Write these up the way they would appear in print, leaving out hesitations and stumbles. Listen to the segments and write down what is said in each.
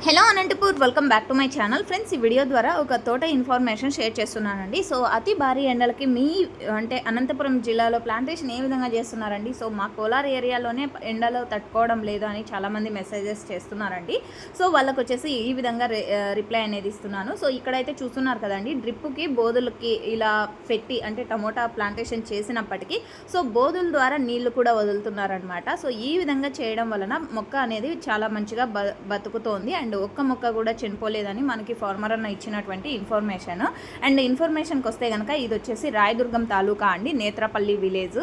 Hello Anantapur, welcome back to my channel. Friends, ఈ video ద్వారా ఒక తోట ఇన్ఫర్మేషన్ షేర్ చేస్తున్నానండి. సో అతి భారీ ఎండలకి అంటే అనంతపురం జిల్లాలో ప్లాంటేషన్ ఏ విధంగా చేస్తున్నారండి. సో మా కోలార్ ఏరియాలోనే ఎండలో తట్టుకోవడం లేదు అని చాలామంది మెసేజెస్ చేస్తున్నారండి. సో వాళ్ళకు వచ్చేసి ఈ విధంగా రిప్లై అనేది ఇస్తున్నాను. సో ఇక్కడైతే చూస్తున్నారు కదండి, డ్రిప్పుకి బోధులకి ఇలా పెట్టి అంటే టమోటా ప్లాంటేషన్ చేసినప్పటికీ సో బోధుల ద్వారా నీళ్లు కూడా వదులుతున్నారనమాట. సో ఈ విధంగా చేయడం వలన మొక్క అనేది చాలా మంచిగా బతుకుతోంది అండ్ ఒక్క మొక్క కూడా చనిపోలేదని మనకి ఫార్మర్ అన్న ఇచ్చినటువంటి ఇన్ఫర్మేషన్. అండ్ ఇన్ఫర్మేషన్కి వస్తే కనుక ఇది వచ్చేసి రాయదుర్గం తాలూకా అండి, నేత్రపల్లి విలేజ్.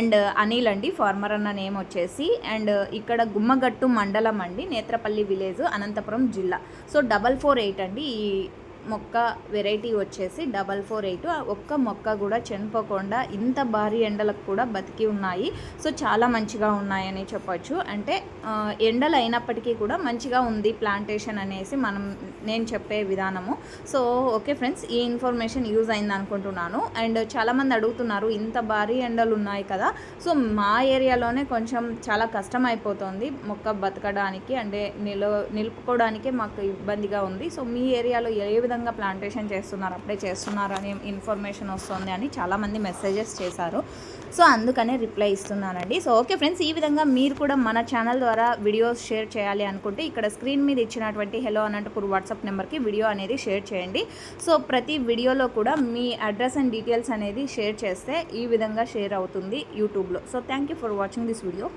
అండ్ అనిల్ అండి ఫార్మర్ అన్న నేమ్ వచ్చేసి. అండ్ ఇక్కడ గుమ్మగట్టు మండలం అండి, నేత్రపల్లి విలేజ్, అనంతపురం జిల్లా. సో 448 అండి ఈ మొక్క వెరైటీ వచ్చేసి 448. ఒక్క మొక్క కూడా చనిపోకుండా ఇంత భారీ ఎండలకు కూడా బతికి ఉన్నాయి. సో చాలా మంచిగా ఉన్నాయని చెప్పొచ్చు. అంటే ఎండలు అయినప్పటికీ కూడా మంచిగా ఉంది ప్లాంటేషన్ అనేసి నేను చెప్పే విధానము. సో ఓకే ఫ్రెండ్స్, ఈ ఇన్ఫర్మేషన్ యూజ్ అయింది అనుకుంటున్నాను. అండ్ చాలామంది అడుగుతున్నారు, ఇంత భారీ ఎండలు ఉన్నాయి కదా, సో మా ఏరియాలోనే కొంచెం చాలా కష్టం అయిపోతుంది మొక్క బతకడానికి, అంటే నిలుపుకోవడానికే మాకు ఇబ్బందిగా ఉంది. సో మీ ఏరియాలో ఏ విధంగా ప్లాంటేషన్ చేస్తున్నారు, అప్పుడే చేస్తున్నారు అని ఇన్ఫర్మేషన్ వస్తుంది అని చాలామంది మెసేజెస్ చేశారు. సో అందుకనే రిప్లై ఇస్తున్నానండి. సో ఓకే ఫ్రెండ్స్, ఈ విధంగా మీరు కూడా మన ఛానల్ ద్వారా వీడియోస్ షేర్ చేయాలి అనుకుంటే ఇక్కడ స్క్రీన్ మీద ఇచ్చినటువంటి హలో అనంతపూర్ వాట్సాప్ నెంబర్కి వీడియో అనేది షేర్ చేయండి. సో ప్రతి వీడియోలో కూడా మీ అడ్రస్ అండ్ డీటెయిల్స్ అనేది షేర్ చేస్తే ఈ విధంగా షేర్ అవుతుంది యూట్యూబ్లో. So thank you for watching this video.